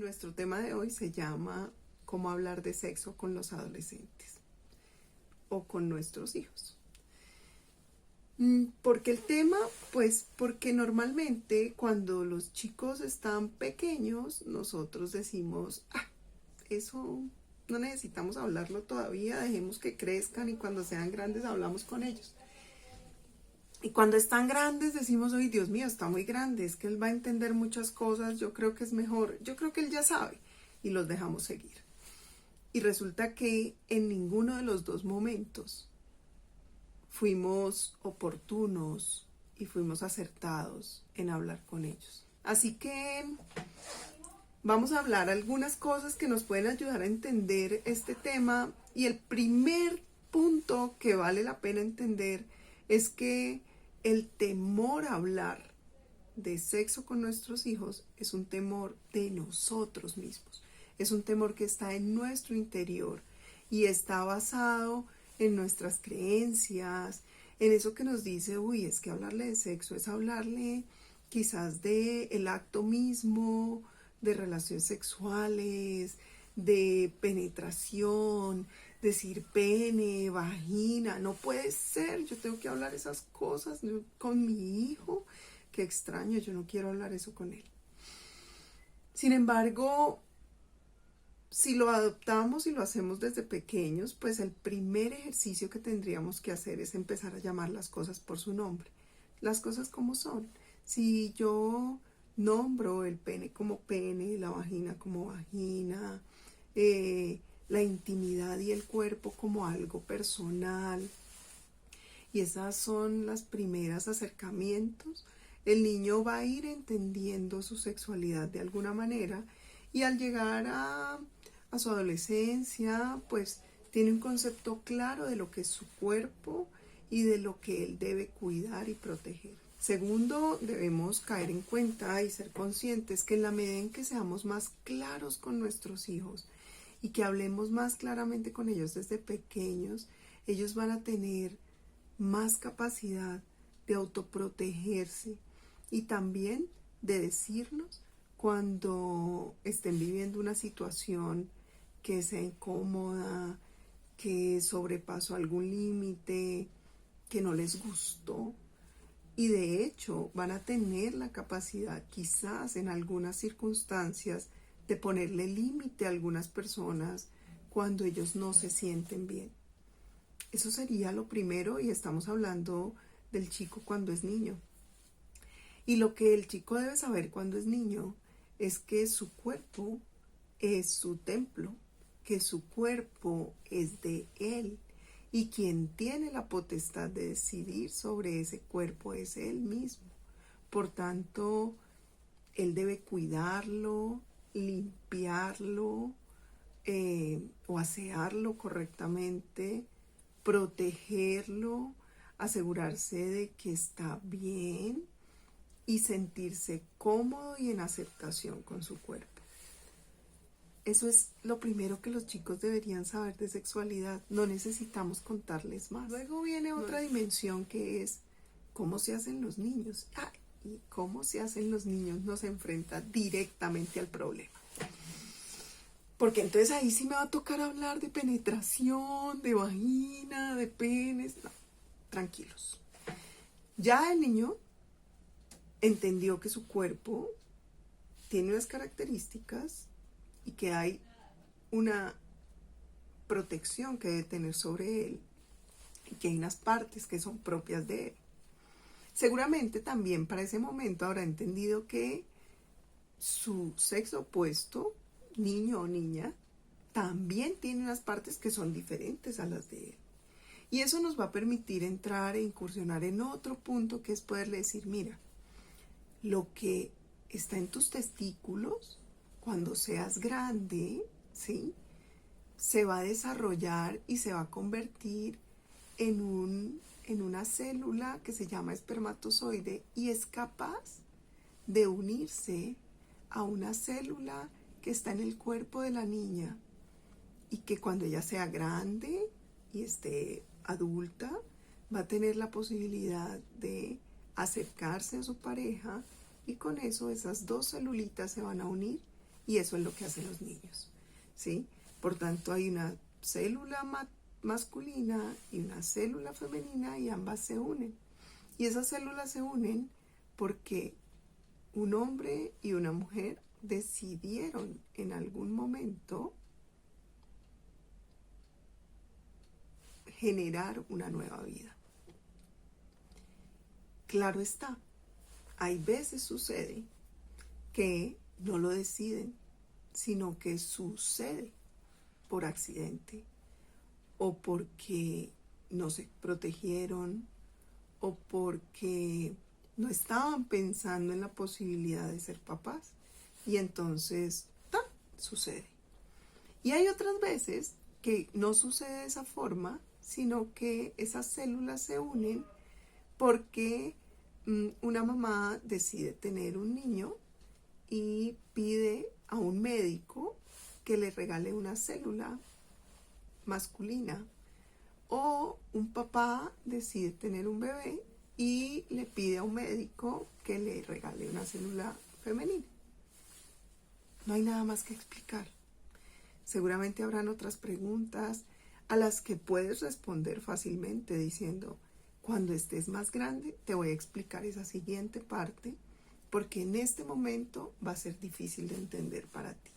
nuestro tema de hoy se llama ¿Cómo hablar de sexo con los adolescentes o con nuestros hijos? ¿Por qué el tema? Pues porque normalmente cuando los chicos están pequeños, nosotros decimos, eso no necesitamos hablarlo todavía, dejemos que crezcan y cuando sean grandes hablamos con ellos. Y cuando están grandes decimos, ay Dios mío, está muy grande, es que él va a entender muchas cosas, yo creo que es mejor, yo creo que él ya sabe, y los dejamos seguir. Y resulta que en ninguno de los dos momentos fuimos oportunos y fuimos acertados en hablar con ellos. Así que vamos a hablar algunas cosas que nos pueden ayudar a entender este tema, y el primer punto que vale la pena entender es que el temor a hablar de sexo con nuestros hijos es un temor de nosotros mismos, es un temor que está en nuestro interior y está basado en nuestras creencias, en eso que nos dice, uy, es que hablarle de sexo es hablarle quizás de el acto mismo, de relaciones sexuales, de penetración, decir pene, vagina, no puede ser, yo tengo que hablar esas cosas con mi hijo, qué extraño, yo no quiero hablar eso con él. Sin embargo, si lo adoptamos y lo hacemos desde pequeños, pues el primer ejercicio que tendríamos que hacer es empezar a llamar las cosas por su nombre, las cosas como son. Si yo nombro el pene como pene, la vagina como vagina, la intimidad y el cuerpo como algo personal, y esas son las primeras acercamientos, el niño va a ir entendiendo su sexualidad de alguna manera, y al llegar a su adolescencia, pues tiene un concepto claro de lo que es su cuerpo y de lo que él debe cuidar y proteger. Segundo, debemos caer en cuenta y ser conscientes que en la medida en que seamos más claros con nuestros hijos y que hablemos más claramente con ellos desde pequeños, ellos van a tener más capacidad de autoprotegerse y también de decirnos cuando estén viviendo una situación que sea incómoda, que sobrepasó algún límite, que no les gustó. Y de hecho van a tener la capacidad quizás en algunas circunstancias de ponerle límite a algunas personas cuando ellos no se sienten bien. Eso sería lo primero, y estamos hablando del chico cuando es niño. Y lo que el chico debe saber cuando es niño es que su cuerpo es su templo, que su cuerpo es de él, y quien tiene la potestad de decidir sobre ese cuerpo es él mismo. Por tanto, él debe cuidarlo, limpiarlo, o asearlo correctamente, protegerlo, asegurarse de que está bien y sentirse cómodo y en aceptación con su cuerpo. Eso es lo primero que los chicos deberían saber de sexualidad. No necesitamos contarles más. Luego viene otra dimensión, que es cómo se hacen los niños. Y cómo se hacen los niños nos enfrenta directamente al problema. Porque entonces ahí sí me va a tocar hablar de penetración, de vagina, de penes. No, tranquilos. Ya el niño entendió que su cuerpo tiene unas características y que hay una protección que debe tener sobre él, y que hay unas partes que son propias de él. Seguramente también para ese momento habrá entendido que su sexo opuesto, niño o niña, también tiene unas partes que son diferentes a las de él. Y eso nos va a permitir entrar e incursionar en otro punto, que es poderle decir, mira, lo que está en tus testículos, cuando seas grande, ¿sí?, se va a desarrollar y se va a convertir en una célula que se llama espermatozoide, y es capaz de unirse a una célula que está en el cuerpo de la niña, y que cuando ella sea grande y esté adulta va a tener la posibilidad de acercarse a su pareja, y con eso esas dos celulitas se van a unir Y eso es lo que hacen los niños, ¿sí? Por tanto, hay una célula masculina y una célula femenina y ambas se unen. Y esas células se unen porque un hombre y una mujer decidieron en algún momento generar una nueva vida. Claro está, hay veces sucede que no lo deciden, sino que sucede por accidente o porque no se protegieron o porque no estaban pensando en la posibilidad de ser papás y entonces sucede. Y hay otras veces que no sucede de esa forma, sino que esas células se unen porque una mamá decide tener un niño y pide a un médico que le regale una célula masculina, o un papá decide tener un bebé y le pide a un médico que le regale una célula femenina. No hay nada más que explicar. Seguramente habrán otras preguntas a las que puedes responder fácilmente diciendo: cuando estés más grande te voy a explicar esa siguiente parte, porque en este momento va a ser difícil de entender para ti.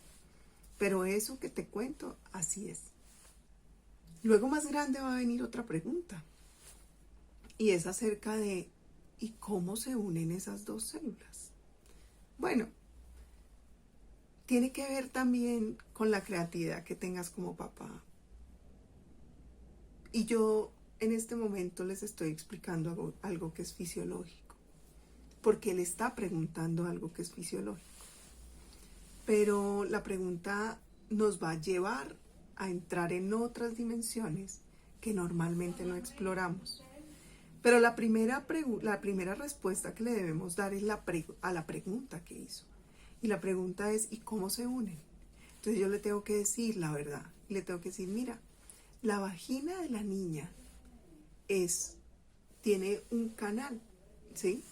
Pero eso que te cuento, así es. Luego más grande va a venir otra pregunta, y es acerca de ¿y cómo se unen esas dos células? Bueno, tiene que ver también con la creatividad que tengas como papá. Y yo en este momento les estoy explicando algo que es fisiológico, porque él está preguntando algo que es fisiológico. Pero la pregunta nos va a llevar a entrar en otras dimensiones que normalmente no exploramos. Pero la primera respuesta que le debemos dar es a la pregunta que hizo. Y la pregunta es: ¿y cómo se unen? Entonces yo le tengo que decir la verdad. Le tengo que decir: mira, la vagina de la niña tiene un canal, ¿sí?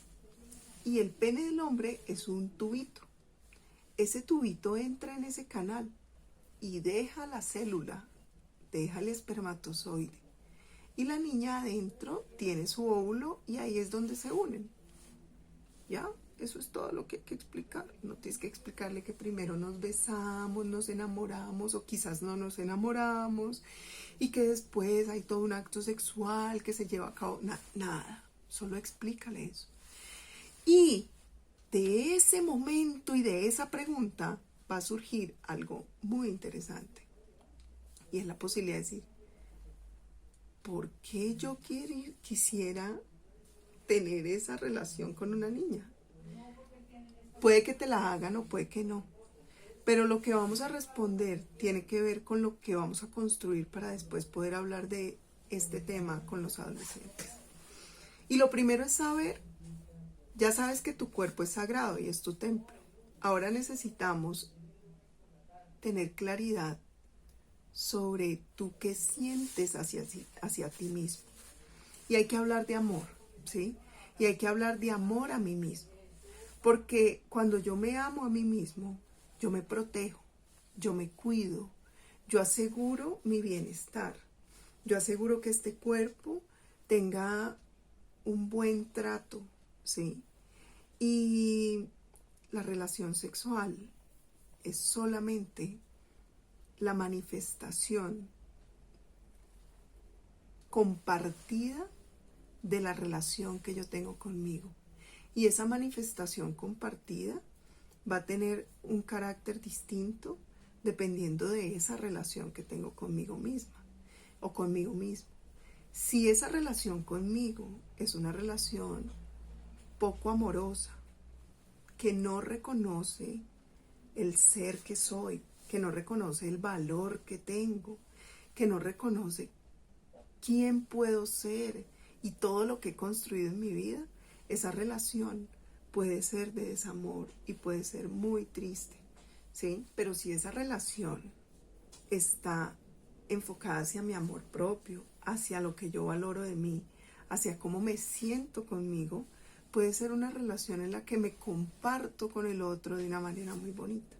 Y el pene del hombre es un tubito. Ese tubito entra en ese canal y deja la célula, deja el espermatozoide. Y la niña adentro tiene su óvulo y ahí es donde se unen. ¿Ya? Eso es todo lo que hay que explicar. No tienes que explicarle que primero nos besamos, nos enamoramos o quizás no nos enamoramos y que después hay todo un acto sexual que se lleva a cabo. Nada, solo explícale eso. Y de ese momento y de esa pregunta va a surgir algo muy interesante. Y es la posibilidad de decir: ¿por qué yo quisiera tener esa relación con una niña? Puede que te la hagan o puede que no. Pero lo que vamos a responder tiene que ver con lo que vamos a construir para después poder hablar de este tema con los adolescentes. Y lo primero es saber, ya sabes que tu cuerpo es sagrado y es tu templo. Ahora necesitamos tener claridad sobre tú qué sientes hacia ti mismo. Y hay que hablar de amor, ¿sí? Y hay que hablar de amor a mí mismo. Porque cuando yo me amo a mí mismo, yo me protejo, yo me cuido, yo aseguro mi bienestar. Yo aseguro que este cuerpo tenga un buen trato, ¿sí? Y la relación sexual es solamente la manifestación compartida de la relación que yo tengo conmigo. Y esa manifestación compartida va a tener un carácter distinto dependiendo de esa relación que tengo conmigo misma o conmigo mismo. Si esa relación conmigo es una relación poco amorosa, que no reconoce el ser que soy, que no reconoce el valor que tengo, que no reconoce quién puedo ser y todo lo que he construido en mi vida, esa relación puede ser de desamor y puede ser muy triste, ¿sí? Pero si esa relación está enfocada hacia mi amor propio, hacia lo que yo valoro de mí, hacia cómo me siento conmigo, puede ser una relación en la que me comparto con el otro de una manera muy bonita.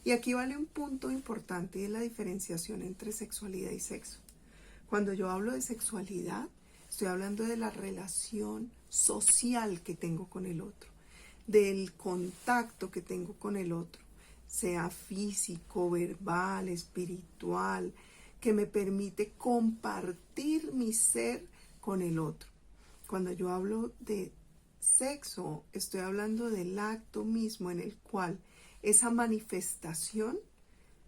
Y aquí vale un punto importante de la diferenciación entre sexualidad y sexo. Cuando yo hablo de sexualidad, estoy hablando de la relación social que tengo con el otro, del contacto que tengo con el otro, sea físico, verbal, espiritual, que me permite compartir mi ser con el otro. Cuando yo hablo de sexo, estoy hablando del acto mismo en el cual esa manifestación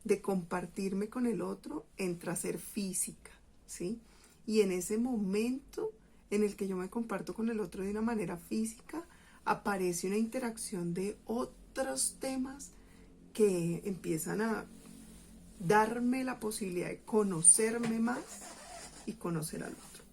de compartirme con el otro entra a ser física, ¿sí? Y en ese momento en el que yo me comparto con el otro de una manera física, aparece una interacción de otros temas que empiezan a darme la posibilidad de conocerme más y conocer al otro.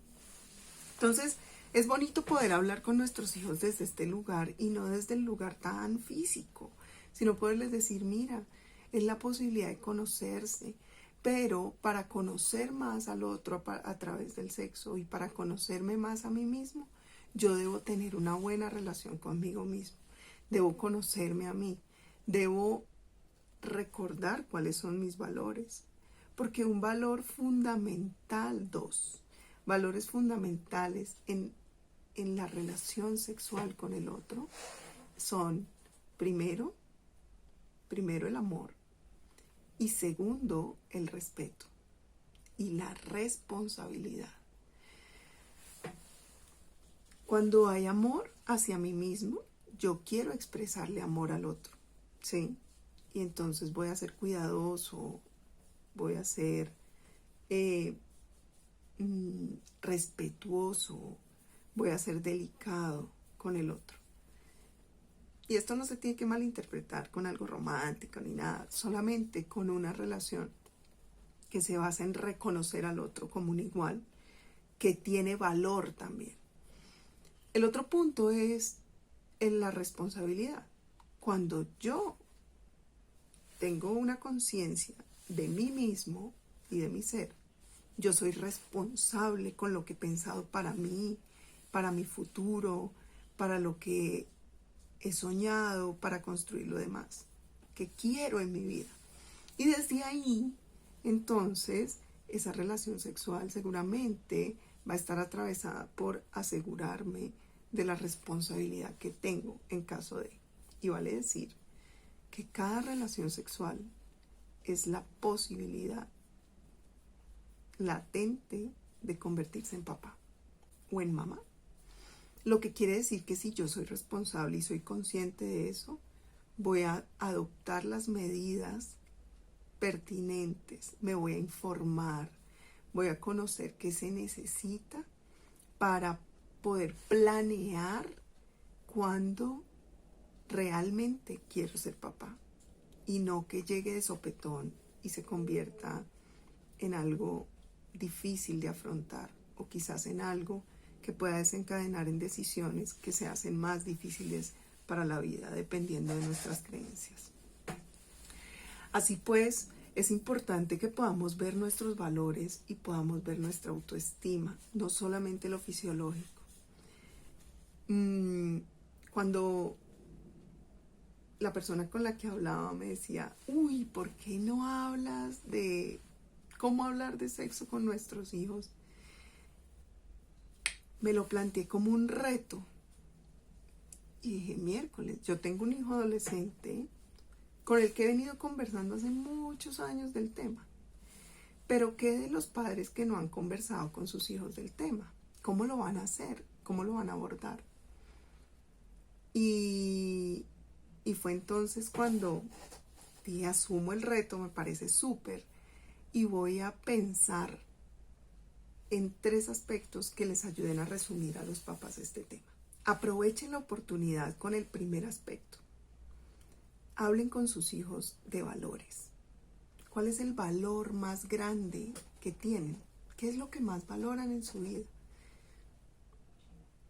Entonces, es bonito poder hablar con nuestros hijos desde este lugar y no desde el lugar tan físico, sino poderles decir, mira, es la posibilidad de conocerse, pero para conocer más al otro a través del sexo y para conocerme más a mí mismo, yo debo tener una buena relación conmigo mismo, debo conocerme a mí, debo recordar cuáles son mis valores, porque un valor fundamental, dos valores fundamentales en la relación sexual con el otro son, primero el amor y segundo, el respeto y la responsabilidad. Cuando hay amor hacia mí mismo, yo quiero expresarle amor al otro, ¿sí? Y entonces voy a ser cuidadoso, voy a ser respetuoso, voy a ser delicado con el otro. Y esto no se tiene que malinterpretar con algo romántico ni nada, solamente con una relación que se basa en reconocer al otro como un igual, que tiene valor también. El otro punto es en la responsabilidad. Cuando yo tengo una conciencia de mí mismo y de mi ser, yo soy responsable con lo que he pensado para mí, para mi futuro, para lo que he soñado, para construir lo demás que quiero en mi vida. Y desde ahí, entonces, esa relación sexual seguramente va a estar atravesada por asegurarme de la responsabilidad que tengo en caso de. Y vale decir que cada relación sexual es la posibilidad latente de convertirse en papá o en mamá. Lo que quiere decir que si yo soy responsable y soy consciente de eso, voy a adoptar las medidas pertinentes, me voy a informar, voy a conocer qué se necesita para poder planear cuándo realmente quiero ser papá y no que llegue de sopetón y se convierta en algo difícil de afrontar o quizás en algo que pueda desencadenar en decisiones que se hacen más difíciles para la vida dependiendo de nuestras creencias. Así pues, es importante que podamos ver nuestros valores y podamos ver nuestra autoestima, no solamente lo fisiológico. Cuando la persona con la que hablaba me decía, uy, ¿por qué no hablas de cómo hablar de sexo con nuestros hijos? Me lo planteé como un reto. Y dije, miércoles, yo tengo un hijo adolescente con el que he venido conversando hace muchos años del tema. Pero ¿qué de los padres que no han conversado con sus hijos del tema? ¿Cómo lo van a hacer? ¿Cómo lo van a abordar? Y fue entonces cuando dije, asumo el reto, me parece súper, y voy a pensar en 3 aspectos que les ayuden a resumir a los papás este tema. Aprovechen la oportunidad con el primer aspecto. Hablen con sus hijos de valores. ¿Cuál es el valor más grande que tienen? ¿Qué es lo que más valoran en su vida?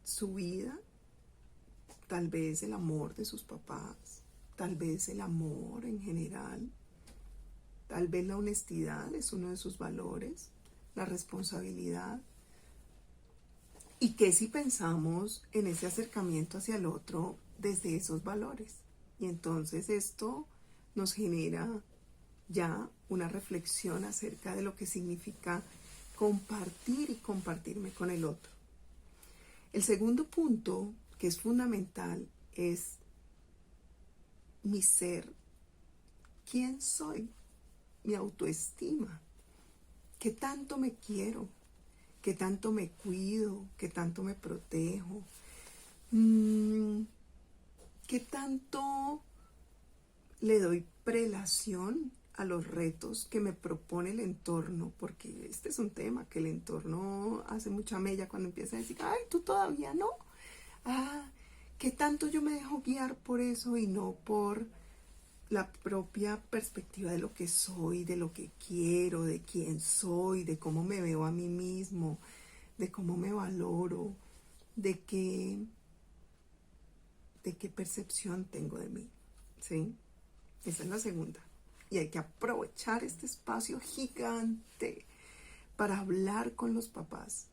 Su vida, tal vez el amor de sus papás, tal vez el amor en general, tal vez la honestidad es uno de sus valores, la responsabilidad. ¿Y qué si pensamos en ese acercamiento hacia el otro desde esos valores? Y entonces esto nos genera ya una reflexión acerca de lo que significa compartir y compartirme con el otro. El segundo punto, que es fundamental, es mi ser. ¿Quién soy? Mi autoestima. ¿Qué tanto me quiero? ¿Qué tanto me cuido? ¿Qué tanto me protejo? ¿Qué tanto le doy prelación a los retos que me propone el entorno? Porque este es un tema que el entorno hace mucha mella cuando empieza a decir, ay, tú todavía no. ¿Qué tanto yo me dejo guiar por eso y no por la propia perspectiva de lo que soy, de lo que quiero, de quién soy, de cómo me veo a mí mismo, de cómo me valoro, de qué percepción tengo de mí? ¿Sí? Esa es la segunda. Y hay que aprovechar este espacio gigante para hablar con los papás,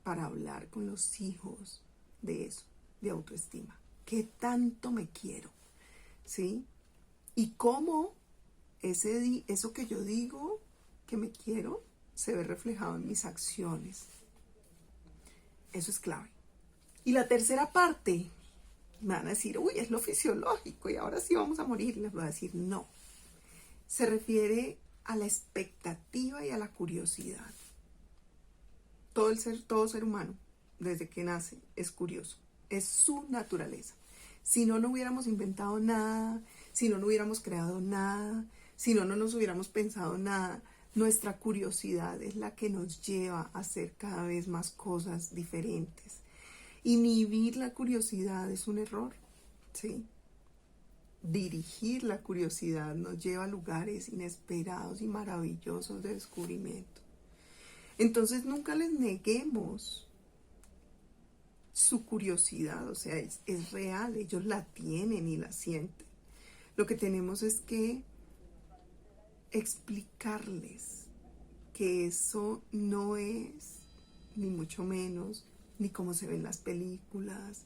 para hablar con los hijos de eso, de autoestima. ¿Qué tanto me quiero? ¿Sí? Y cómo eso que yo digo que me quiero se ve reflejado en mis acciones. Eso es clave. Y la tercera parte, me van a decir, uy, es lo fisiológico y ahora sí vamos a morir. Les voy a decir, no. Se refiere a la expectativa y a la curiosidad. Todo ser humano, desde que nace, es curioso. Es su naturaleza. Si no, no hubiéramos inventado nada, si no, no hubiéramos creado nada, si no, no nos hubiéramos pensado nada. Nuestra curiosidad es la que nos lleva a hacer cada vez más cosas diferentes. Inhibir la curiosidad es un error, ¿sí? Dirigir la curiosidad nos lleva a lugares inesperados y maravillosos de descubrimiento. Entonces nunca les neguemos su curiosidad, o sea, es real, ellos la tienen y la sienten. Lo que tenemos es que explicarles que eso no es, ni mucho menos, ni como se ve en las películas,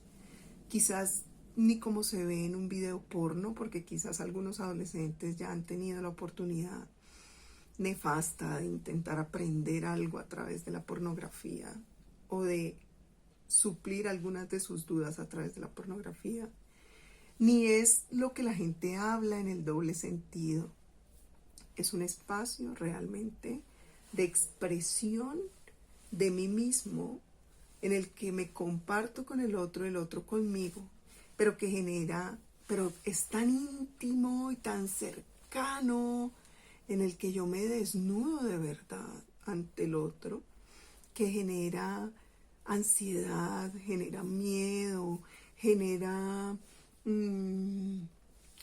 quizás ni como se ve en un video porno, porque quizás algunos adolescentes ya han tenido la oportunidad nefasta de intentar aprender algo a través de la pornografía o de suplir algunas de sus dudas a través de la pornografía, ni es lo que la gente habla en el doble sentido. Es un espacio realmente de expresión de mí mismo en el que me comparto con el otro conmigo, pero es tan íntimo y tan cercano, en el que yo me desnudo de verdad ante el otro, que genera ansiedad, genera miedo, genera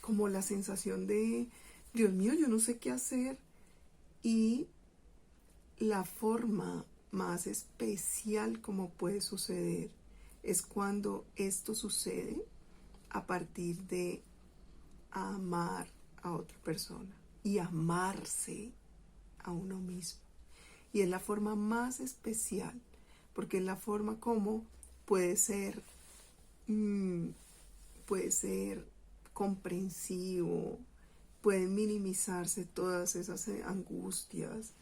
como la sensación de, Dios mío, yo no sé qué hacer. Y la forma más especial como puede suceder es cuando esto sucede a partir de amar a otra persona y amarse a uno mismo. Y es la forma más especial, porque es la forma como puede ser comprensivo, pueden minimizarse todas esas angustias.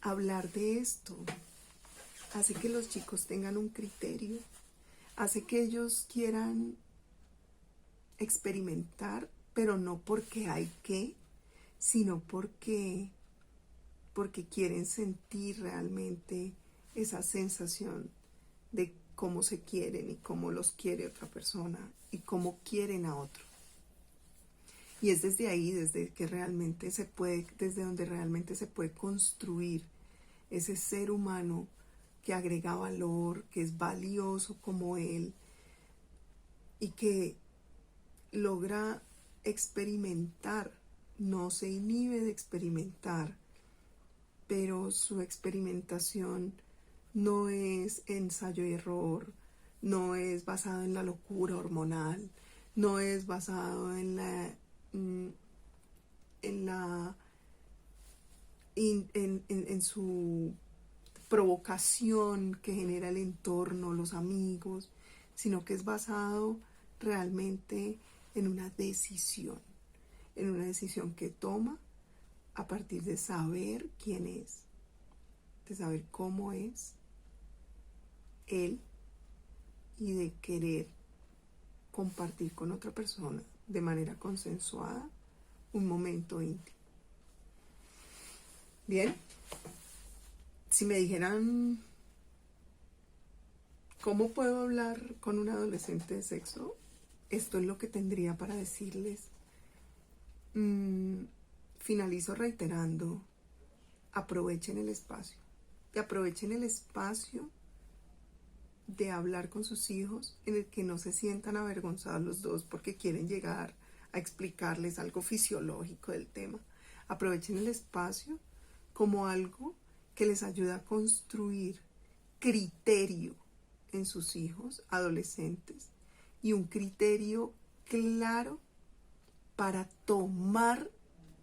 Hablar de esto hace que los chicos tengan un criterio, hace que ellos quieran experimentar, pero no porque hay que, sino porque quieren sentir realmente esa sensación de cómo se quieren y cómo los quiere otra persona y cómo quieren a otro. Y es desde ahí, desde donde realmente se puede construir ese ser humano que agrega valor, que es valioso como él y que logra experimentar, no se inhibe de experimentar, pero su experimentación no es ensayo y error, no es basado en la locura hormonal, no es basado en su provocación que genera el entorno, los amigos, sino que es basado realmente en una decisión. en una decisión que toma a partir de saber quién es, de saber cómo es él y de querer compartir con otra persona de manera consensuada un momento íntimo. Bien, si me dijeran cómo puedo hablar con un adolescente de sexo, esto es lo que tendría para decirles. Finalizo reiterando, aprovechen el espacio. Y aprovechen el espacio de hablar con sus hijos en el que no se sientan avergonzados los dos porque quieren llegar a explicarles algo fisiológico del tema. Aprovechen el espacio como algo que les ayuda a construir criterio en sus hijos adolescentes y un criterio claro para tomar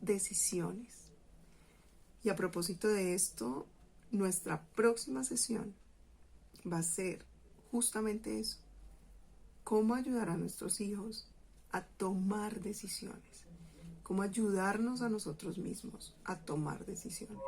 decisiones. Y a propósito de esto, nuestra próxima sesión va a ser justamente eso: cómo ayudar a nuestros hijos a tomar decisiones, cómo ayudarnos a nosotros mismos a tomar decisiones.